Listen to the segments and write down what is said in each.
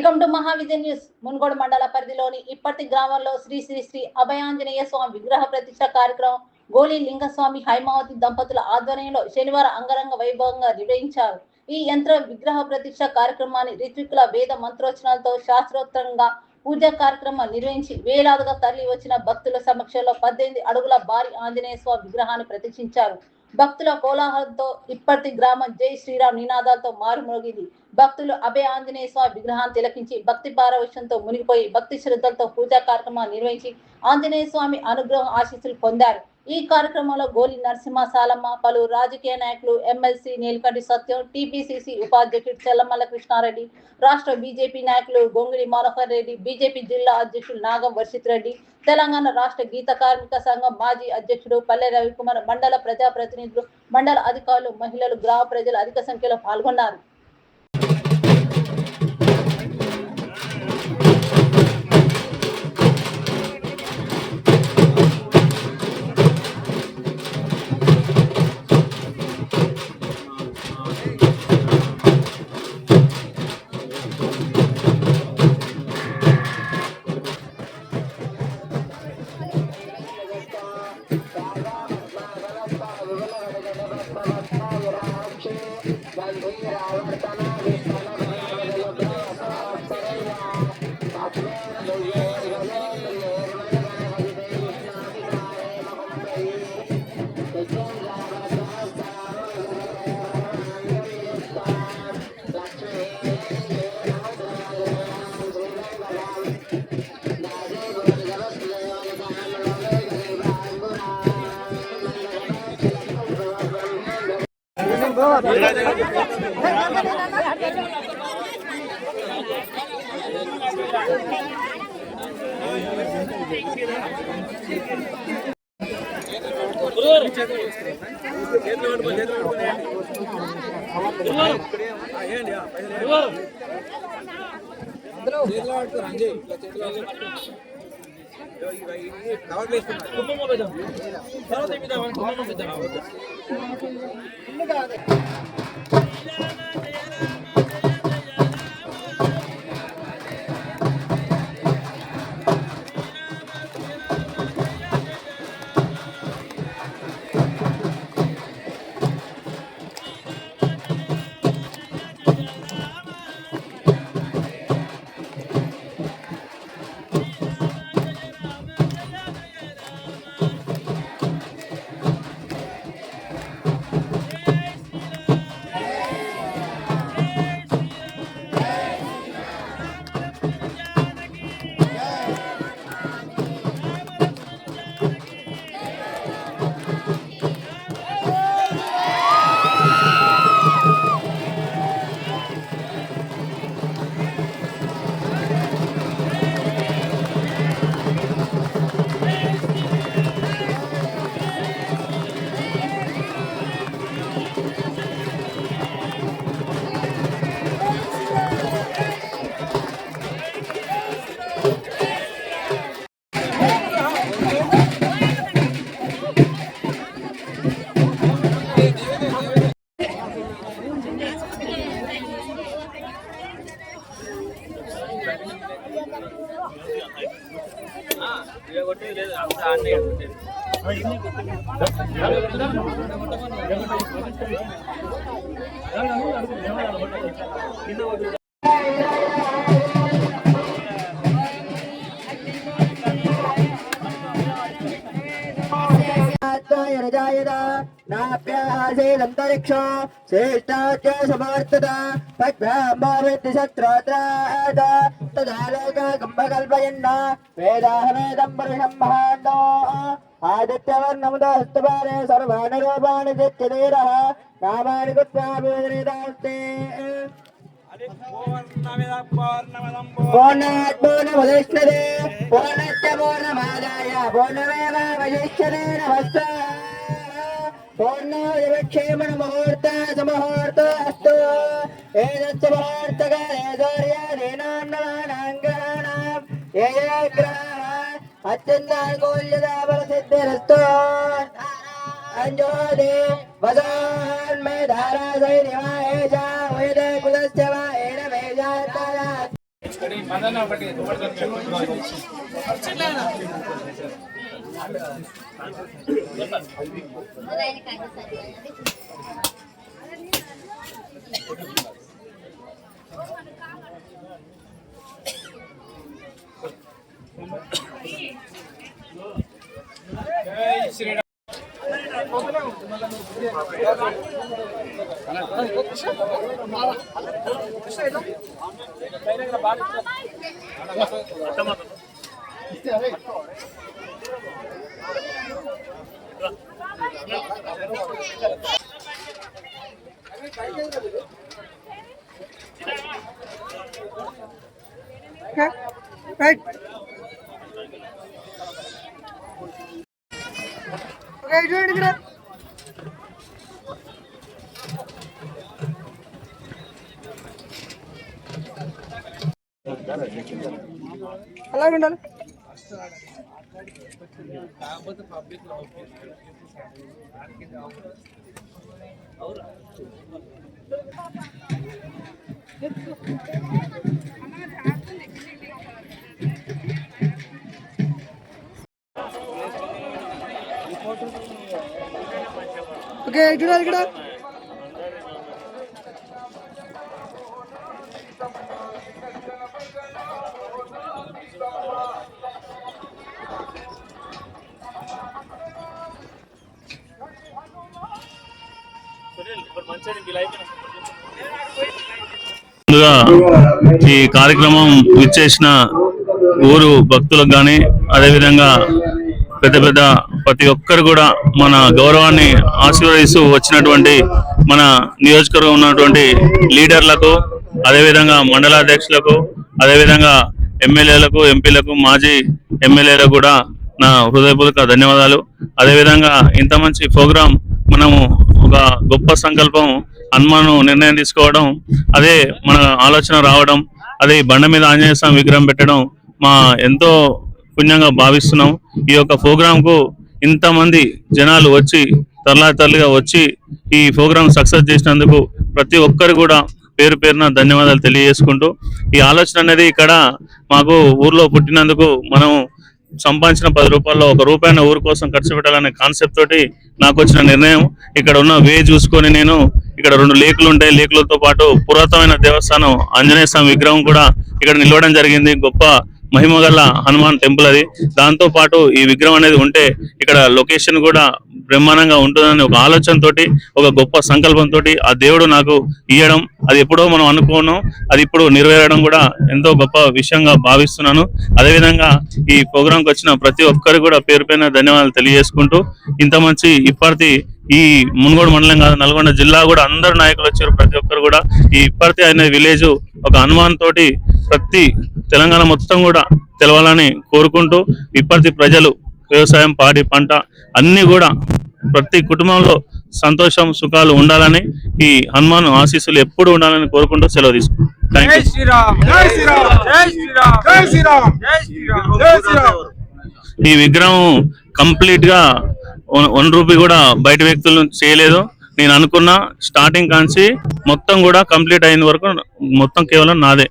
Welcome to Mahavision news. Munugode మండల పరిధిలోని ఇప్పటి గ్రామంలో శ్రీ శ్రీ శ్రీ అభయాంజనేయ స్వామి విగ్రహ ప్రతిష్ట కార్యక్రమం గోలి లింగస్వామి హైమావతి దంపతుల ఆధ్వర్యంలో శనివారం అంగరంగ వైభవంగా నిర్వహించారు. ఈ యంత్ర విగ్రహ ప్రతిష్ట కార్యక్రమాన్ని రిత్వికుల వేద మంత్రోచ్చరణలతో శాస్త్రోక్తంగా పూజా కార్యక్రమం నిర్వహించి వేలాదిగా తరలి వచ్చిన భక్తుల సమక్షంలో 18 అడుగుల భారీ ఆంజనేయ స్వామి విగ్రహాన్ని ప్రతిష్ఠించారు. భక్తుల కోలాహలంతో ఇప్పటి గ్రామం జై శ్రీరామ్ నినాదాలతో మారుమోగింది. భక్తులు అభయ ఆంజనేయ స్వామి విగ్రహాన్ని తిలకించి భక్తి పారవశ్యంతో మునిగిపోయి భక్తి శ్రద్ధలతో పూజా కార్యక్రమాన్ని నిర్వహించి ఆంజనేయ స్వామి అనుగ్రహం ఆశీస్సులు పొందారు. ఈ కార్యక్రమంలో గోలి నరసింహ సాలమ్మ, పలువురు రాజకీయ నాయకులు, ఎమ్మెల్సీ నీలకంఠి సత్యం, టీపీసీసీ ఉపాధ్యక్షుడు చెల్లమల్ల కృష్ణారెడ్డి, రాష్ట్ర బీజేపీ నాయకులు గొంగిడి మనోహర్ రెడ్డి, బీజేపీ జిల్లా అధ్యక్షుడు నాగం వర్షిత్ రెడ్డి, తెలంగాణ రాష్ట్ర గీత కార్మిక సంఘం మాజీ అధ్యక్షుడు పల్లె రవికుమార్, మండల ప్రజాప్రతినిధులు, మండల అధికారులు, మహిళలు, గ్రామ ప్రజలు అధిక సంఖ్యలో పాల్గొన్నారు. नाप्यासेदन्तरिक्षो श्रेष्ठाच्च समवर्तता पद्भ्याम्बोर्विद्धि शत्रुत्राद तदालोककम्भकल्पयन्न वेदाहमेदं पुरुषं महान्तो आदित्यवर्णमुदस्तुपारे सर्वाणि रूपाणि चित्तिधीरः नामानि कृत्वा विवेदनिदास्ते पूर्णात् पूर्णमुदच्यते पूर्णस्य पूर्णमादाय पूर्णमेवावशिष्यते नमस्ते पूर्णोऽविक्षेमण मुहूर्त सुमुहूर्त अस्तु एतच्च मुहूर्तकाले सूर्यादीनान्नवानाङ्गणानां ये ये ग्रहाः अत्यन्तानुकूल्यता फलसिद्धिरस्तु अंजोदे वसान्मे धारासैनिवा एषा वेदे कुलस्य वा and मेषा Right. Okay, do it again. అలాగే ఉండాలి. ఓకే చూడాలి ఇక్కడ. ముందుగా ఈ కార్యక్రమం విచ్చేసిన ఊరు భక్తులకు కానీ అదేవిధంగా పెద్ద పెద్ద ప్రతి ఒక్కరు కూడా మన గౌరవాన్ని ఆశీర్వదిస్తూ వచ్చినటువంటి మన నియోజకవర్గం ఉన్నటువంటి లీడర్లకు, అదేవిధంగా మండలాధ్యక్షులకు, అదేవిధంగా ఎమ్మెల్యేలకు, ఎంపీలకు, మాజీ ఎమ్మెల్యేలకు కూడా నా హృదయపూర్వక ధన్యవాదాలు. అదేవిధంగా ఇంత మంచి ప్రోగ్రాం మనము ఒక గొప్ప సంకల్పం హనుమాను నిర్ణయం తీసుకోవడం, అదే మన ఆలోచన రావడం, అదే బండ మీద ఆంజనేయ స్వామి విగ్రహం పెట్టడం మా ఎంతో పుణ్యంగా భావిస్తున్నాం. ఈ యొక్క ప్రోగ్రామ్ కు ఇంతమంది జనాలు వచ్చి తరలిగా వచ్చి ఈ ప్రోగ్రామ్ సక్సెస్ చేసినందుకు ప్రతి ఒక్కరు కూడా పేరు పేరున ధన్యవాదాలు తెలియజేసుకుంటూ, ఈ ఆలోచన అనేది ఇక్కడ మాకు ఊర్లో పుట్టినందుకు మనం సంపాదించిన 10 రూపాయల్లో 1 రూపాయిని ఊరు కోసం ఖర్చు పెట్టాలనే కాన్సెప్ట్ తోటి నాకు వచ్చిన నిర్ణయం. ఇక్కడ ఉన్న వే చూసుకొని నేను ఇక్కడ 2 లేకులు ఉంటాయి, లేకులతో పాటు పురాతనమైన దేవస్థానం ఆంజనేయ స్వామి విగ్రహం కూడా ఇక్కడ నిలవడం జరిగింది. గొప్ప మహిమగల హనుమాన్ టెంపుల్ అది. దాంతో పాటు ఈ విగ్రహం అనేది ఉంటే ఇక్కడ లొకేషన్ కూడా బ్రహ్మాండంగా ఉంటుందని ఒక ఆలోచనతోటి, ఒక గొప్ప సంకల్పంతో ఆ దేవుడు నాకు ఇవ్వడం, అది ఎప్పుడో మనం అనుకున్నాం, అది ఇప్పుడు నెరవేరడం కూడా ఎంతో గొప్ప విషయంగా భావిస్తున్నాను. అదేవిధంగా ఈ ప్రోగ్రాంకి వచ్చిన ప్రతి ఒక్కరు కూడా పేరు పైన ధన్యవాదాలు తెలియజేసుకుంటూ, ఇంత మంచి ఇప్పటి ఈ మునుగోడు మండలం కాదు నల్గొండ జిల్లా కూడా అందరు నాయకులు వచ్చారు. ప్రతి ఒక్కరు కూడా ఈ ఇప్పటి అనే విలేజ్ ఒక హనుమాన్ తోటి ప్రతి తెలంగాణ మొత్తం కూడా తెలవాలని కోరుకుంటూ, ఇప్పటి ప్రజలు వ్యవసాయం, పాడి పంట అన్ని కూడా ప్రతి కుటుంబంలో సంతోషం సుఖాలు ఉండాలని, ఈ హనుమాన్ ఆశీస్సులు ఎప్పుడు ఉండాలని కోరుకుంటూ సెలవు తీసుకుంటాం. ఈ విగ్రహం కంప్లీట్ గా 1 రూపీ కూడా బయట వ్యక్తులు చేయలేదు. నేను అనుకున్న స్టార్టింగ్ కాంచి మొత్తం కూడా కంప్లీట్ అయిన వరకు మొత్తం కేవలం నాదే.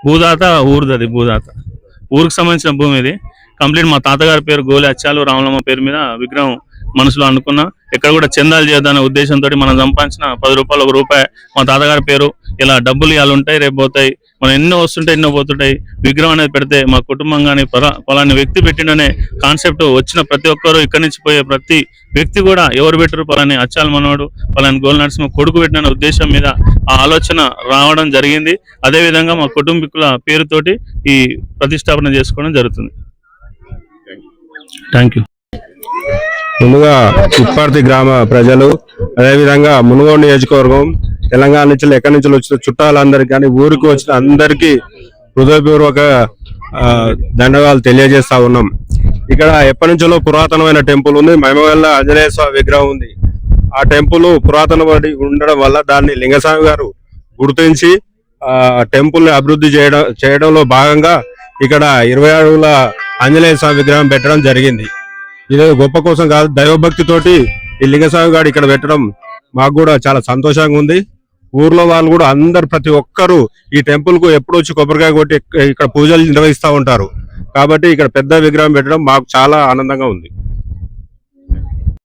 భూదాత ఊరిది, భూదాత ఊరికి సంబంధించిన భూమి ఇది. కంప్లీట్ మా తాతగారి పేరు గోలి అచ్చాలు రామలమ్మ పేరు మీద విగ్రహం మనసులో అనుకున్నా. ఎక్కడ కూడా చందాలు చేయదనే ఉద్దేశంతో మనం సంపాదించిన 10 రూపాయలు 1 రూపాయి మా తాతగారి పేరు, ఇలా డబ్బులు ఇవాళ ఉంటాయి రేపు పోతాయి, మనం ఎన్నో వస్తుంటాయి ఎన్నో పోతుంటాయి. విగ్రహం అనేది పెడితే మా కుటుంబం కానీ పలాని వ్యక్తి పెట్టిండనే కాన్సెప్ట్ వచ్చిన ప్రతి ఒక్కరు, ఇక్కడి నుంచి పోయే ప్రతి వ్యక్తి కూడా ఎవరు పెట్టరు, పలాని అచ్చాల మనోడు, పలాని గోల్ నరసింహ కొడుకు పెట్టిన ఉద్దేశం మీద ఆ ఆలోచన రావడం జరిగింది. అదేవిధంగా మా కుటుంబీకుల పేరుతోటి ఈ ప్రతిష్టాపన చేసుకోవడం జరుగుతుంది. Thank you. ముందుగా ఉప్పర్తి గ్రామ ప్రజలు, అదేవిధంగా మునుగోడు నియోజకవర్గం, తెలంగాణ నుంచి ఎక్కడి నుంచి వచ్చిన చుట్టాలందరికీ కానీ ఊరికి వచ్చిన అందరికీ హృదయపూర్వక ధన్యవాదాలు తెలియజేస్తా ఉన్నాం. ఇక్కడ ఎప్పటి నుంచో పురాతనమైన టెంపుల్ ఉంది, మహిమగల్ల ఆంజనేయ స్వామి విగ్రహం ఉంది. ఆ టెంపుల్ పురాతన ఉండడం వల్ల దాన్ని లింగస్వామి గారు గుర్తించి టెంపుల్ ని అభివృద్ధి చేయడంలో భాగంగా ఇక్కడ 20 అడుగుల ఆంజనేయ స్వామి విగ్రహం పెట్టడం జరిగింది. ఇది గొప్ప కోసం కాదు, దైవభక్తి తోటి ఈ లింగస్వామి గారు ఇక్కడ పెట్టడం మాకు కూడా చాలా సంతోషంగా ఉంది. ఊర్లో వాళ్ళు కూడా అందరు ప్రతి ఒక్కరు ఈ టెంపుల్ కు ఎప్పుడు వచ్చి కొబ్బరికాయ కొట్టి ఇక్కడ పూజలు నిర్వహిస్తూ ఉంటారు. కాబట్టి ఇక్కడ పెద్ద విగ్రహం పెట్టడం మాకు చాలా ఆనందంగా ఉంది.